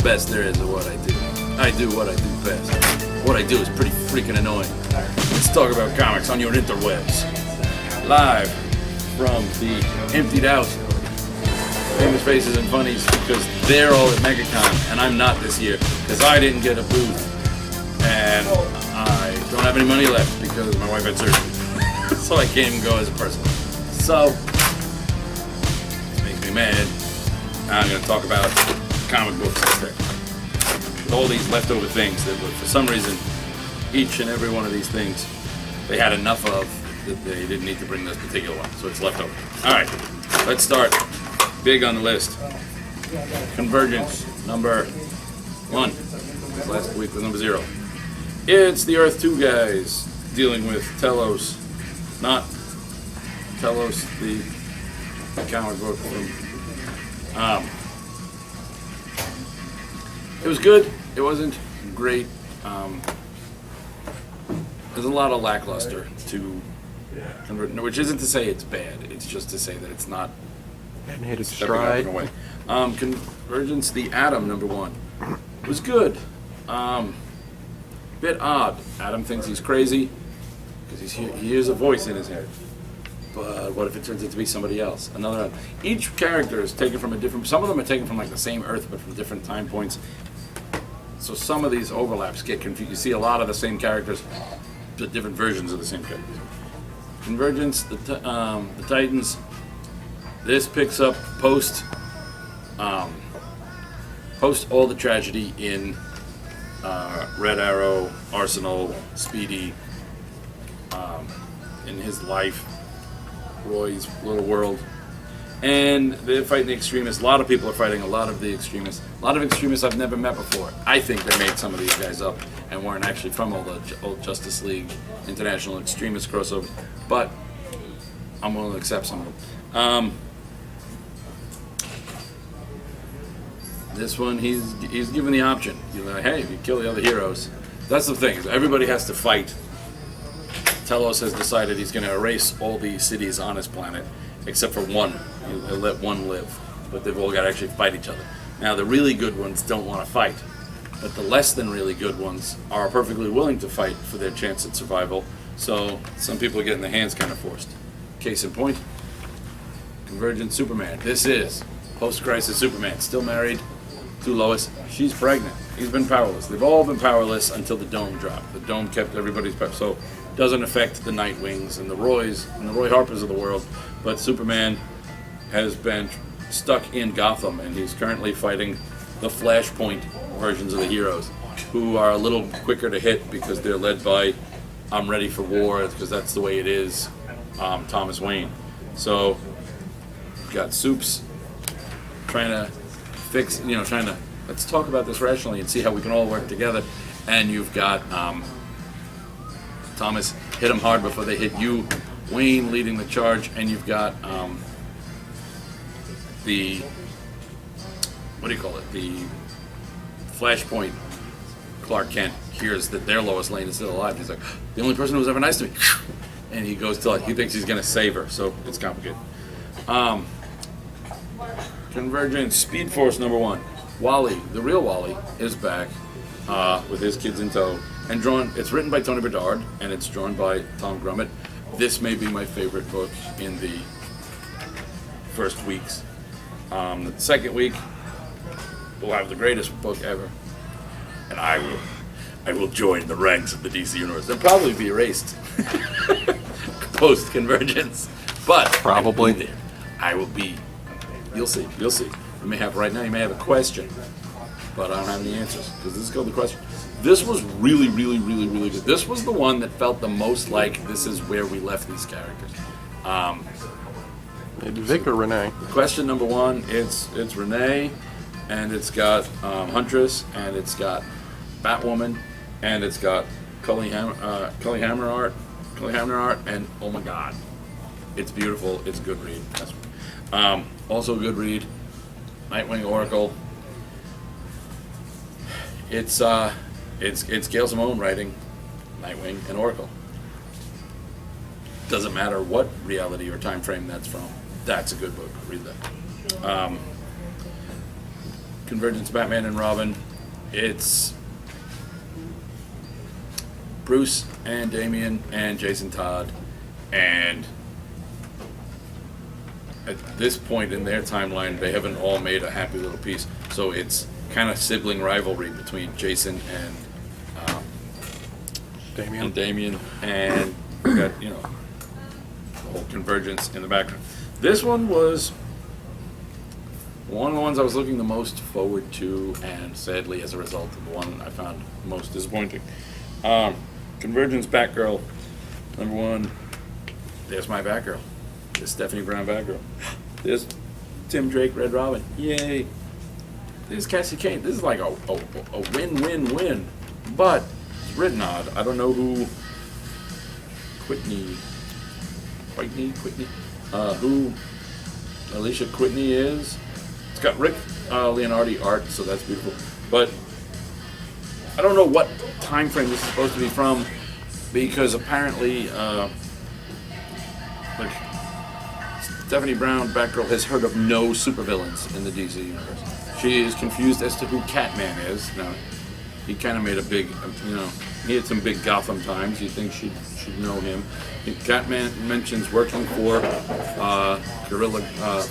best there is at what I do. I do what I do best. What I do is pretty freaking annoying. Let's talk about comics on your interwebs. Live from the emptied out Famous Faces and Funnies, because they're all at MegaCon and I'm not this year because I didn't get a booth and I don't have any money left because my wife had surgery. So I can't even go as a person. So, it makes me mad. I'm going to talk about comic books instead. With all these leftover things that, for some reason, each and every one of these things they had enough of that they didn't need to bring this particular one, so it's leftover. Alright, let's start. Big on the list. Convergence, number 1. Last week was number 0. It's the Earth 2 guys dealing with Telos. Not Telos, the comic book from... it was good. It wasn't great. There's a lot of lackluster to Convergence, which isn't to say it's bad. It's just to say that it's not... And hit its stepping up stride. in a way. Convergence, the Atom, number 1, was good. Bit odd. Adam thinks he's crazy because he hears a voice in his head. But what if it turns out to be somebody else? Another. Each character is taken from a different. Some of them are taken from like the same Earth, but from different time points. So some of these overlaps get confused. You see a lot of the same characters, but different versions of the same characters. Convergence, the Titans. This picks up post all the tragedy in Red Arrow, Arsenal, Speedy, in his life, Roy's little world, and they're fighting the extremists. A lot of people are fighting a lot of the extremists. A lot of extremists I've never met before. I think they made some of these guys up and weren't actually from all the old Justice League International Extremist crossover, but I'm willing to accept some of them. This one, he's given the option. You're like, hey, if you kill the other heroes, that's the thing. Everybody has to fight. Telos has decided he's going to erase all the cities on his planet, except for one. He'll let one live, but they've all got to actually fight each other. Now, the really good ones don't want to fight, but the less than really good ones are perfectly willing to fight for their chance at survival. So some people are getting their hands kind of forced. Case in point, Convergent Superman. This is post-crisis Superman, still married to Lois. She's pregnant. He's been powerless. They've all been powerless until the dome dropped. The dome kept everybody's power. So it doesn't affect the Nightwings and the Roys and the Roy Harpers of the world. But Superman has been stuck in Gotham, and he's currently fighting the Flashpoint versions of the heroes, who are a little quicker to hit because they're led by I'm ready for war, because that's the way it is, Thomas Wayne. So you've got Supes trying to fix, let's talk about this rationally and see how we can all work together. And you've got Thomas, hit them hard before they hit you. Wayne leading the charge, and you've got the Flashpoint. Clark Kent hears that their Lois Lane is still alive. He's like, the only person who was ever nice to me. And he goes to, he thinks he's going to save her. So it's complicated. Convergence, Speed Force number 1. Wally, the real Wally, is back with his kids in tow. And drawn, it's written by Tony Bedard, and it's drawn by Tom Grummett. This may be my favorite book in the first weeks. The second week, we'll have the greatest book ever. And I will join the ranks of the DC Universe. They'll probably be erased post-Convergence. But Probably. I will be. You'll see. You'll see. You may have right now. You may have a question, but I don't have any answers because this is called the question. This was really, really, really, really good. This was the one that felt the most like this is where we left these characters. Maybe Vic or Renee. Question number 1. It's Renee, and it's got Huntress, and it's got Batwoman, and it's got Cully Hamner art, and oh my God, it's beautiful. It's a good read. Also a good read. Nightwing Oracle. It's Gail Simone writing Nightwing and Oracle. Doesn't matter what reality or time frame that's from. That's a good book. Read that. Convergence Batman and Robin, it's Bruce and Damian and Jason Todd, and at this point in their timeline, they haven't all made a happy little piece. So it's kind of sibling rivalry between Jason and Damien. and we got, you know, the whole Convergence in the background. This one was one of the ones I was looking the most forward to, and sadly, as a result, the one I found most disappointing. Convergence Batgirl, number one. There's my Batgirl. There's Stephanie Brown Batgirl. There's Tim Drake Red Robin. Yay! There's Cassie Kane. This is like a win-win-win. But it's written odd. I don't know who Whitney, who Alicia Whitney is. It's got Rick Leonardi art, so that's beautiful. But I don't know what time frame this is supposed to be from, because apparently, like, Stephanie Brown Batgirl has heard of no supervillains in the DC universe. She is confused as to who Catman is. Now, he kind of made a big, you know, he had some big Gotham times. You think she'd know him. Catman mentions working for Gorilla Grodd.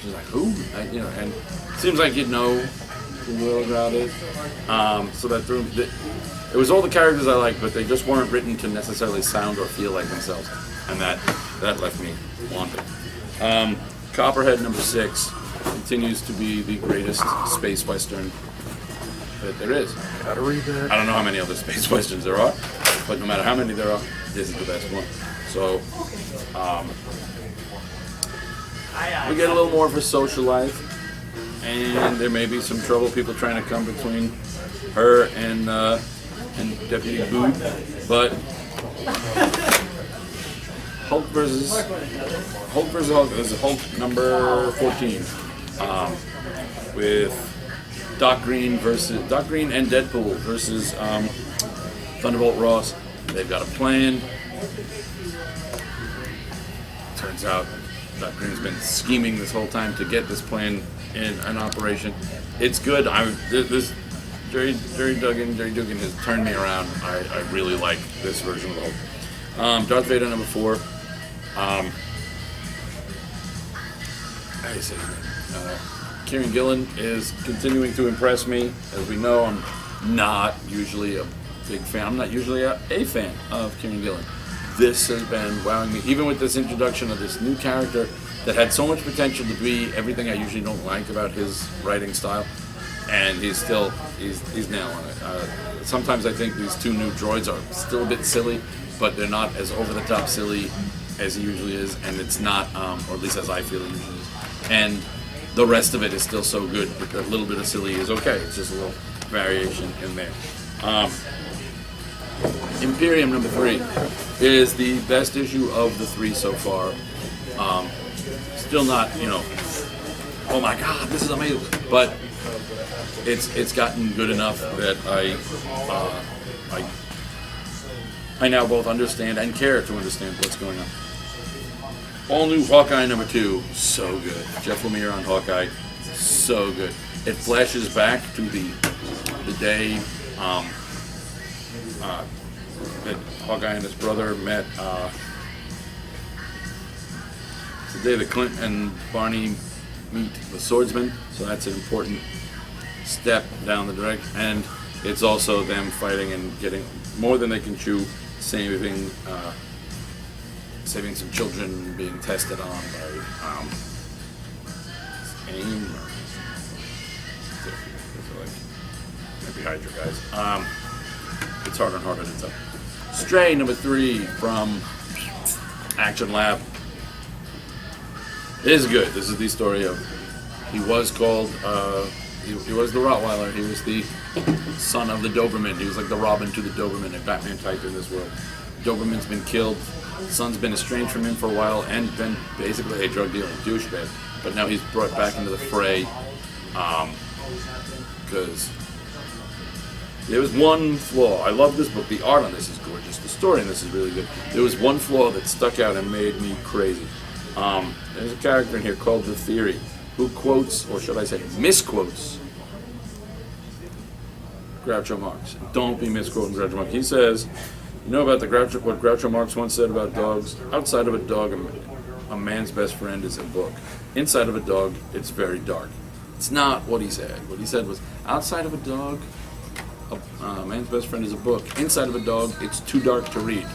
She's like, who? You know, and it seems like you'd know who Gorilla Grodd is. So that threw me. It was all the characters I liked, but they just weren't written to necessarily sound or feel like themselves, and that left me wanting. Copperhead number 6 continues to be the greatest space western that there is. Gotta read that. I don't know how many other space westerns there are, but no matter how many there are, this is the best one. So we get a little more of her social life, and there may be some trouble, people trying to come between her and Deputy Boo, but Hulk versus Hulk. This is Hulk number 14, with Doc Green and Deadpool versus Thunderbolt Ross. They've got a plan. Turns out Doc Green's been scheming this whole time to get this plan in an operation. It's good. Jerry Dugan has turned me around. I really like this version of the Hulk. Darth Vader number 4. Kieran Gillen is continuing to impress me. As we know, I'm not usually a big fan. I'm not usually a fan of Kieran Gillen. This has been wowing me, even with this introduction of this new character that had so much potential to be everything I usually don't like about his writing style. And he's nailing it. Sometimes I think these two new droids are still a bit silly, but they're not as over-the-top silly as he usually is, and it's not, or at least as I feel it usually is. And the rest of it is still so good, but a little bit of silly is okay. It's just a little variation in there. Imperium number 3 is the best issue of the 3 so far. Still not, you know, oh my God, this is amazing, but it's gotten good enough that I now both understand and care to understand what's going on. All new Hawkeye number 2, so good. Jeff Lemire on Hawkeye, so good. It flashes back to the day that Hawkeye and his brother met. The day that Clint and Barney meet the swordsman, so that's an important step down the direction. And it's also them fighting and getting more than they can chew, saving some children being tested on by AIM. Maybe Hydra guys. It's harder and harder to tell. Stray number 3 from Action Lab. It is good. This is the story of, he was called, he was the Rottweiler. He was the son of the Doberman. He was like the Robin to the Doberman, a Batman type in this world. Doberman's been killed. Son's been estranged from him for a while and been basically a drug dealing douchebag. But now he's brought back into the fray because there was one flaw. I love this book. The art on this is gorgeous. The story on this is really good. There was one flaw that stuck out and made me crazy. There's a character in here called The Theory who quotes, or should I say, misquotes Groucho Marx. Don't be misquoting Groucho Marx. He says, you know about what Groucho Marx once said about dogs? Outside of a dog, a man's best friend is a book. Inside of a dog, it's very dark. It's not what he said. What he said was, outside of a dog, a man's best friend is a book. Inside of a dog, it's too dark to read.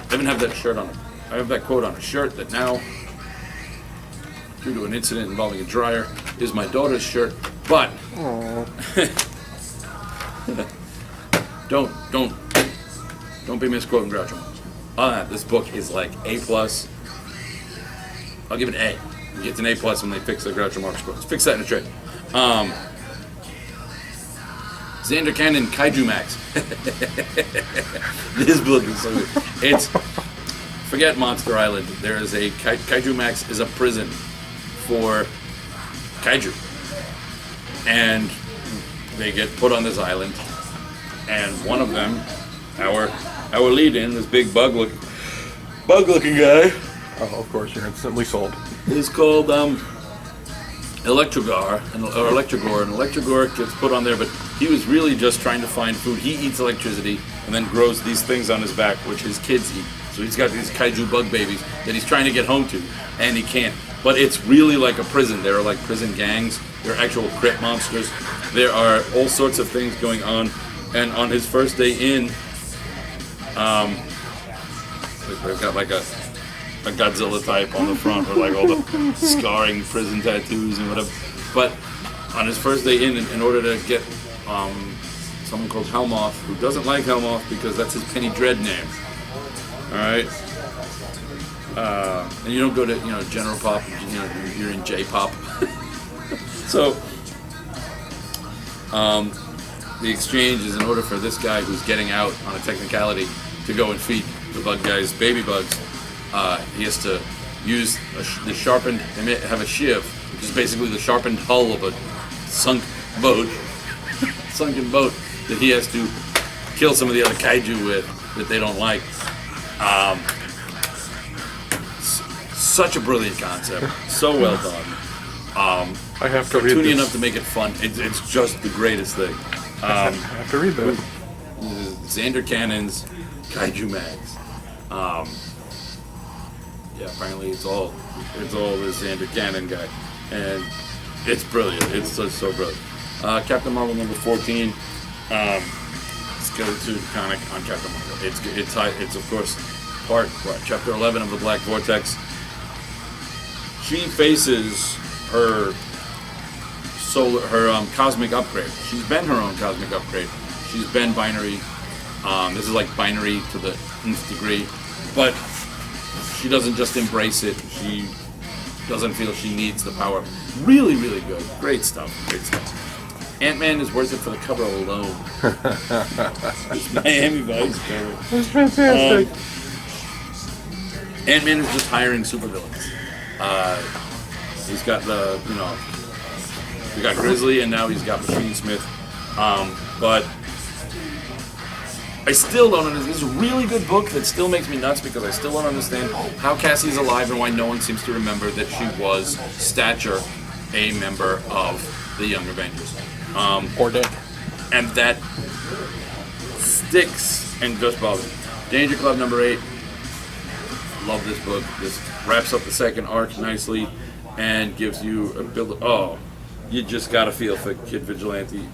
I even have that shirt on. I have that quote on a shirt that now, due to an incident involving a dryer, is my daughter's shirt. But don't be misquoting Groucho Marx. This book is like A+. I'll give it an A. It gets an A+ when they fix the Groucho Marx quotes. Fix that in a trade. Xander Cannon Kaiju Max. This book is so good. It's, forget Monster Island. There is a Kaiju Max is a prison for kaiju, and they get put on this island. And one of them, our lead-in, this big bug-looking guy, Oh, of course, you're instantly sold. is called Electrogor, and Electrogor gets put on there, but he was really just trying to find food. He eats electricity and then grows these things on his back, which his kids eat. So he's got these kaiju bug babies that he's trying to get home to, and he can't. But it's really like a prison. There are like prison gangs. There are actual crypt monsters. There are all sorts of things going on. And on his first day in, they've got like a Godzilla type on the front with like all the scarring prison tattoos and whatever. But on his first day in order to get someone called Helmoth, who doesn't like Helmoth because that's his Penny Dread name. All right. And you don't go to General Pop. You're in J Pop. So the exchange is in order for this guy who's getting out on a technicality to go and feed the bug guys baby bugs. He has to use the sharpened. They have a shiv, which is basically the sharpened hull of a sunken boat that he has to kill some of the other kaiju with that they don't like. Such a brilliant concept, so well done. I have to read Cartoony this. enough to make it fun. It's just the greatest thing. I have to read that. Xander Cannon's Kaiju Mags. Yeah, apparently it's all this Xander Cannon guy, and it's brilliant. It's so brilliant. Captain Marvel number 14. Let's go to the comic on Captain Marvel. It's of course chapter 11 of the Black Vortex. She faces her cosmic upgrade. She's been her own cosmic upgrade. She's been binary. This is like binary to the nth degree, but she doesn't just embrace it. She doesn't feel she needs the power. Really, really good. Great stuff. Ant-Man is worth it for the cover alone. It's Miami Vice cover. That's fantastic. Ant-Man is just hiring supervillains. He's got we got Grizzly, and now he's got Machine Smith. But I still don't understand. This is a really good book that still makes me nuts because I still don't understand how Cassie's alive and why no one seems to remember that she was Stature, a member of the Young Avengers. Or dead. And that sticks and just bothers me. Danger Club number 8. Love this book. This wraps up the second arc nicely and gives you a build. Oh, you just gotta feel for Kid Vigilante.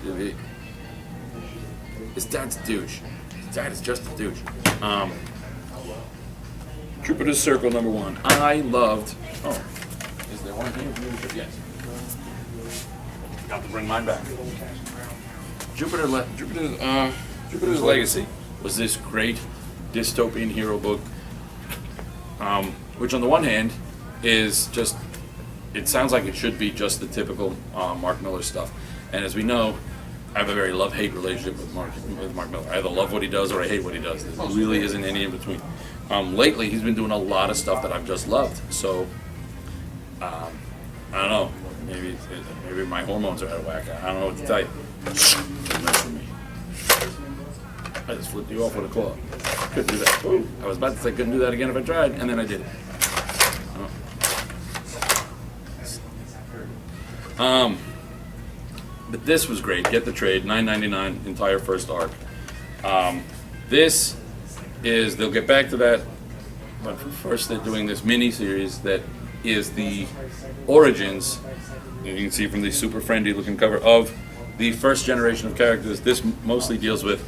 His dad's a douche. His dad is just a douche. Jupiter's Circle number 1. I loved. Oh, is there one here? Yes. Got to bring mine back. Jupiter's Legacy was this great dystopian hero book. Which on the one hand is just, it sounds like it should be just the typical Mark Miller stuff. And as we know, I have a very love-hate relationship with Mark Miller. I either love what he does or I hate what he does. There really isn't any in between. Lately, he's been doing a lot of stuff that I've just loved. So, I don't know. Maybe my hormones are out of whack. I don't know what to tell you. Don't mess with me. I just flipped you off with a claw. Couldn't do that. Ooh, I was about to say couldn't do that again if I tried, and then I did it. But this was great. Get the trade, $9.99, entire first arc. This is, they'll get back to that, but first they're doing this mini-series that is the origins, you can see from the super friendly looking cover, of the first generation of characters. This mostly deals with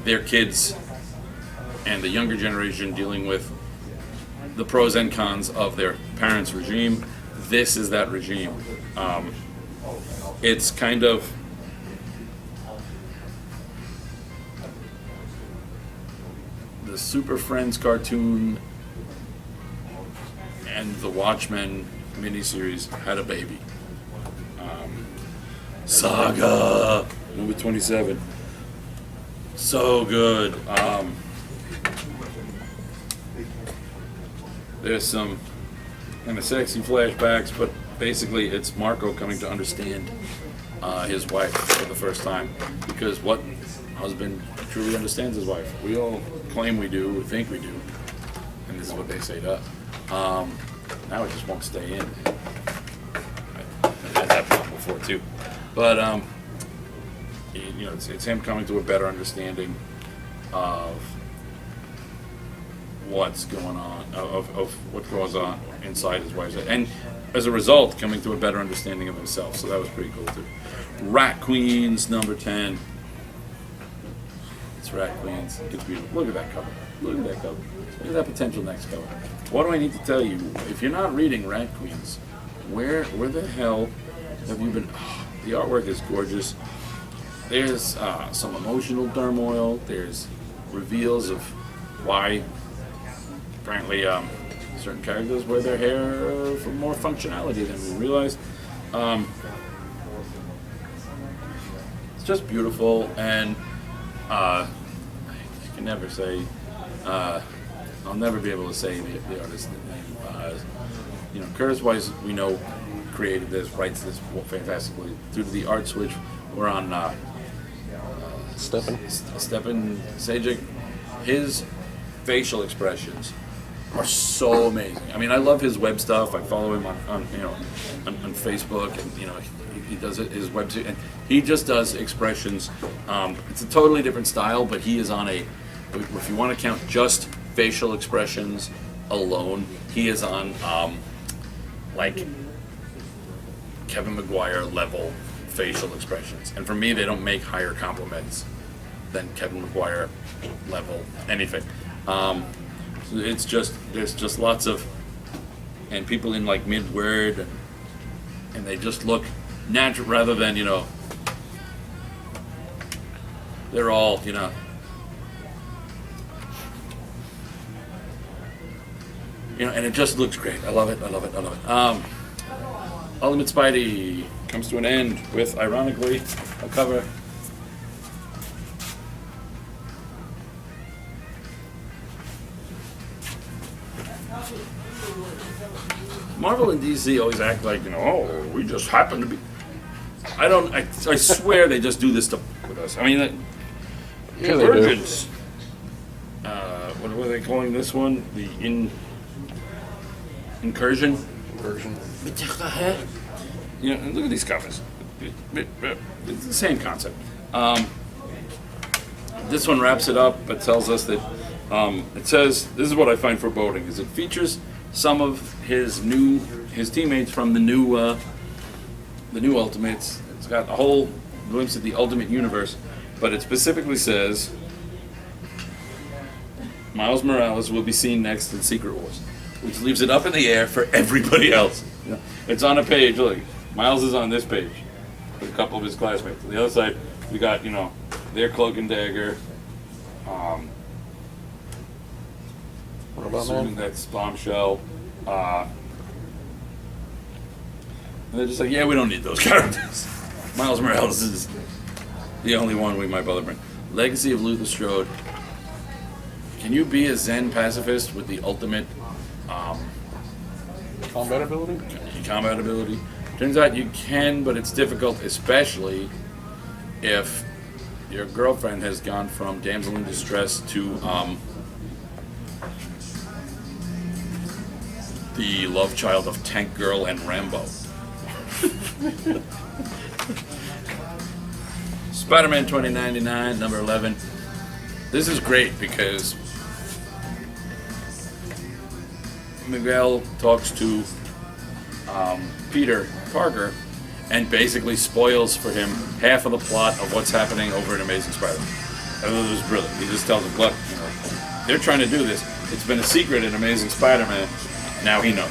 their kids and the younger generation dealing with the pros and cons of their parents' regime. This is that regime. It's kind of the Super Friends cartoon and the Watchmen miniseries had a baby. Saga number 27. So good. There's some kind of sexy flashbacks, but basically it's Marco coming to understand his wife for the first time, because what husband truly understands his wife? We all claim we do, or think we do, and this is what they say to us. Now it just won't stay in. I've had that before too, but it's him coming to a better understanding of what's going on, of what goes on inside his wife's head, and as a result, coming to a better understanding of himself. So that was pretty cool too. Rat Queens number 10. It's Rat Queens. It's beautiful. Look at that cover. Look at that cover. Look at that potential next cover. What do I need to tell you? If you're not reading Rat Queens, where the hell have you been? Oh, the artwork is gorgeous. There's some emotional turmoil. There's reveals of why apparently certain characters wear their hair for more functionality than we realized. It's just beautiful, and I can never say, I'll never be able to say the artist's name. Curtis Weiss, we know, created this, writes this fantastically. Due to the art switch, we're on Stepan Sajic. His facial expressions are so amazing. I mean, I love his web stuff. I follow him on Facebook, and he does his web, and he just does expressions. It's a totally different style, but he is on if you want to count just facial expressions alone, he is on like Kevin McGuire level facial expressions. And for me, they don't make higher compliments than Kevin McGuire level anything. It's just, there's just lots of, and people in like mid-word, and they just look natural rather than, they're all, and it just looks great. I love it. Ultimate Spidey comes to an end with, ironically, a cover. Marvel and DC always act like, we just happen to be. I swear they just do this stuff with us. I mean, Yeah, they Virgins. What were they calling this one? The Incursion? Version. And look at these covers. It's the same concept. This one wraps it up, but tells us that it says, this is what I find foreboding, is it features some of his teammates from the new Ultimates. It's got a whole glimpse of the Ultimate Universe, but it specifically says Miles Morales will be seen next in Secret Wars, which leaves it up in the air for everybody else. It's on a page. Look, Miles is on this page with a couple of his classmates. On the other side, we got their Cloak and Dagger. What about Assuming man? that's Bombshell. And they're just like, yeah, we don't need those characters. Miles Morales is the only one we might bother bring. Legacy of Luther Strode. Can you be a Zen pacifist with the ultimate Combat ability? combat ability? Turns out you can, but it's difficult, especially if your girlfriend has gone from damsel in distress to the love child of Tank Girl and Rambo. Spider-Man 2099, number 11. This is great because Miguel talks to Peter Parker and basically spoils for him half of the plot of what's happening over in Amazing Spider-Man. I thought it was brilliant. He just tells him, look, they're trying to do this. It's been a secret in Amazing Spider-Man. Now he knows.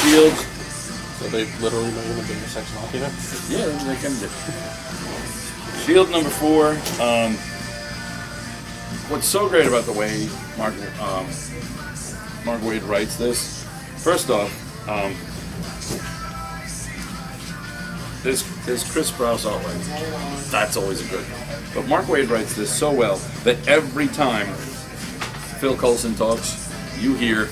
Shield. So they literally made him a big sex machina? Yeah, they can do. Shield number 4. What's so great about the way Mark Waid writes this? First off, there's Chris Sprouse artwork. That's always a good one. But Mark Waid writes this so well that every time Phil Coulson talks, you hear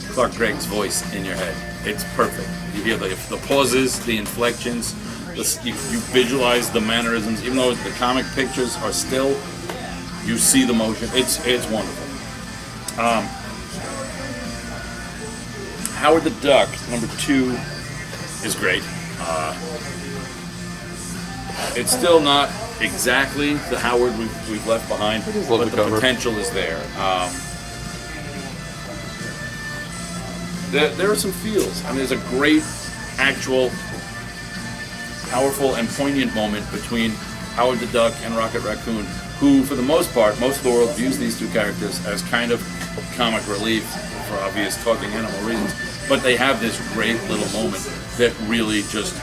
Clark Gregg's voice in your head. It's perfect. You hear the pauses, the inflections, you visualize the mannerisms. Even though the comic pictures are still, you see the motion. It's wonderful. Howard the Duck, number 2, is great. It's still not exactly the Howard we've left behind, but the potential is there. There are some feels. I mean, there's a great, actual, powerful, and poignant moment between Howard the Duck and Rocket Raccoon, who, for the most part, most of the world views these two characters as kind of comic relief for obvious talking animal reasons. But they have this great little moment that really just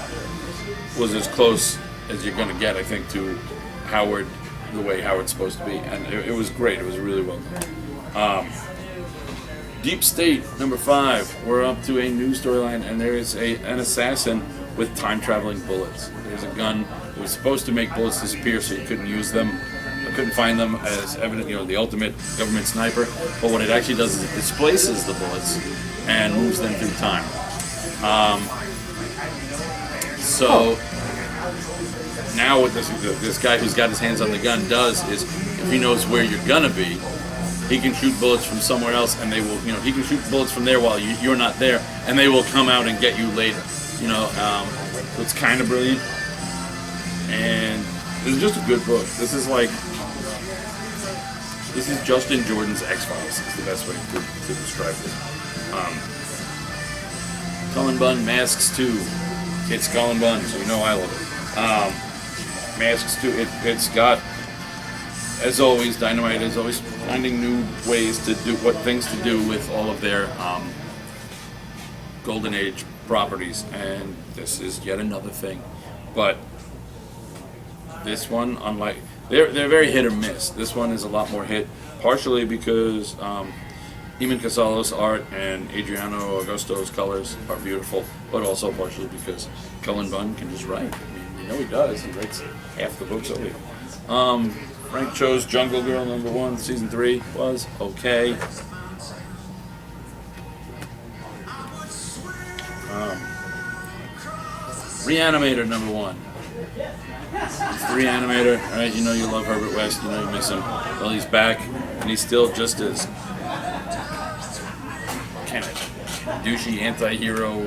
was as close as you're going to get, I think, to Howard, the way Howard's supposed to be. And it was great. It was really well done. Deep State, number 5. We're up to a new storyline, and there is an assassin with time-traveling bullets. There's a gun that was supposed to make bullets disappear so you couldn't use them. I couldn't find them as evident, the ultimate government sniper. But what it actually does is it displaces the bullets and moves them through time. Now what this guy who's got his hands on the gun does is, if he knows where you're gonna be, he can shoot bullets from somewhere else, and they will, he can shoot bullets from there while you're not there, and they will come out and get you later. So it's kind of brilliant, and it's just a good book. This is Justin Jordan's X-Files. Is the best way to describe it. Cullen Bunn Masks 2. It's Cullen Bunn, so I love it. Masks 2. It's got, as always, Dynamite is always finding new ways to do things to do with all of their Golden Age properties, and this is yet another thing. But this one, unlike they're very hit or miss. This one is a lot more hit, partially because Eamon Casallo's art and Adriano Augusto's colors are beautiful, but also partially because Cullen Bunn can just write. I mean, he does. He writes half the books over. Frank Cho's Jungle Girl number 1, season 3 was okay. Reanimator number 1. It's the Reanimator, right? You love Herbert West. You miss him. Well, he's back, and he's still just as kind of douchey anti-hero,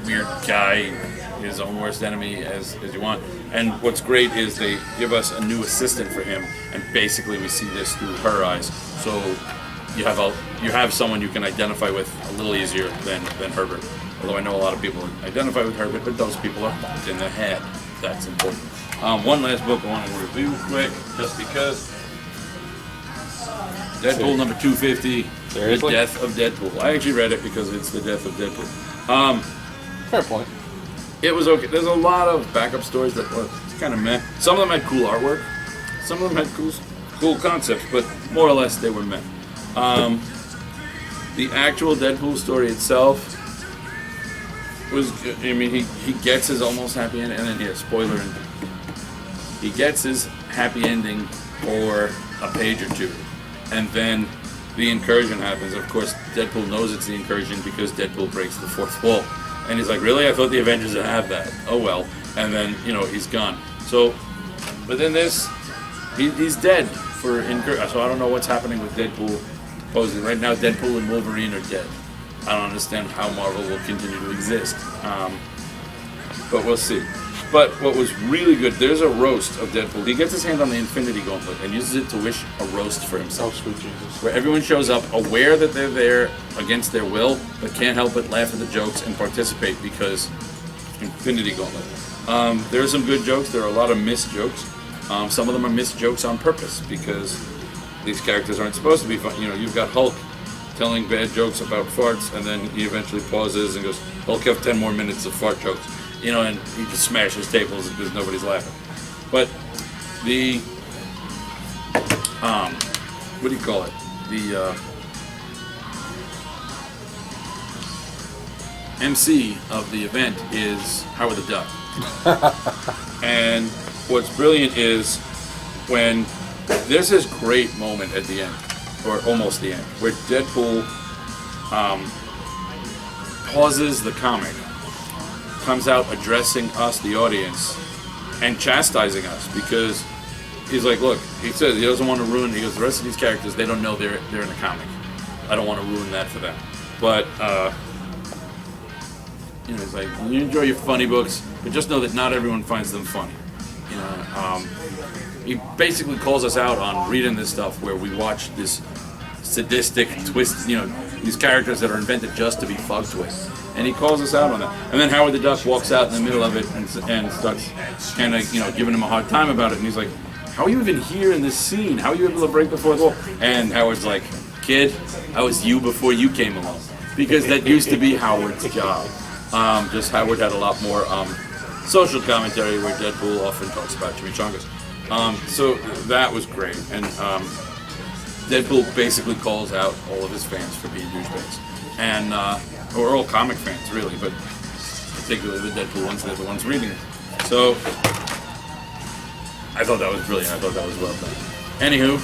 weird guy, his own worst enemy as you want. And what's great is they give us a new assistant for him, and basically we see this through her eyes. So you have someone you can identify with a little easier than Herbert. Although I know a lot of people identify with Herbert, but those people are fucked in the head. That's important. One last book I want to review quick, just because. Deadpool number 250. Seriously? The Death of Deadpool. I actually read it because it's the Death of Deadpool. Fair point. It was okay. There's a lot of backup stories that were kind of meh. Some of them had cool artwork. Some of them had cool concepts, but more or less they were meh. The actual Deadpool story itself was, he gets his almost happy ending, and then here, spoiler, he gets his happy ending for a page or two, and then the incursion happens. Of course, Deadpool knows it's the incursion because Deadpool breaks the fourth wall. And he's like, really? I thought the Avengers would have that. Oh well. And then, he's gone. So, but then he's dead for incursion. So I don't know what's happening with Deadpool. Supposedly, right now, Deadpool and Wolverine are dead. I don't understand how Marvel will continue to exist. But we'll see. But what was really good, there's a roast of Deadpool. He gets his hand on the Infinity Gauntlet and uses it to wish a roast for Oh, himself. sweet Jesus. Where everyone shows up aware that they're there against their will, but can't help but laugh at the jokes and participate because Infinity Gauntlet. There are some good jokes. There are a lot of missed jokes. Some of them are missed jokes on purpose because these characters aren't supposed to be fun. You know, you've got Hulk telling bad jokes about farts, and then he eventually pauses and goes, "Hulk, have 10 more minutes of fart jokes." You know, and he just smashes tables because nobody's laughing. But the what do you call it? The MC of the event is Howard the Duck. And what's brilliant is when there's this great moment at the end, or almost the end, where Deadpool pauses the comic, comes out addressing us, the audience, and chastising us because he's like, look, he says he doesn't want to ruin, he goes, the rest of these characters, they don't know they're in a comic. I don't want to ruin that for them. But, you know, he's like, you enjoy your funny books, but just know that not everyone finds them funny. You know, he basically calls us out on reading this stuff where we watch this sadistic twist, you know, these characters that are invented just to be fucked with. And he calls us out on that. And then Howard the Duck walks out in the middle of it and starts kind of, you know, giving him a hard time about it. And he's like, how are you even here in this scene? How are you able to break the fourth wall? And Howard's like, kid, I was you before you came along. Because that used to be Howard's job. Just Howard had a lot more social commentary where Deadpool often talks about chimichangas. So that was great. And Deadpool basically calls out all of his fans for being douchebags. And, or all comic fans, really, but particularly the Deadpool ones, they're the ones reading it. So, I thought that was brilliant. I thought that was well done. Anywho,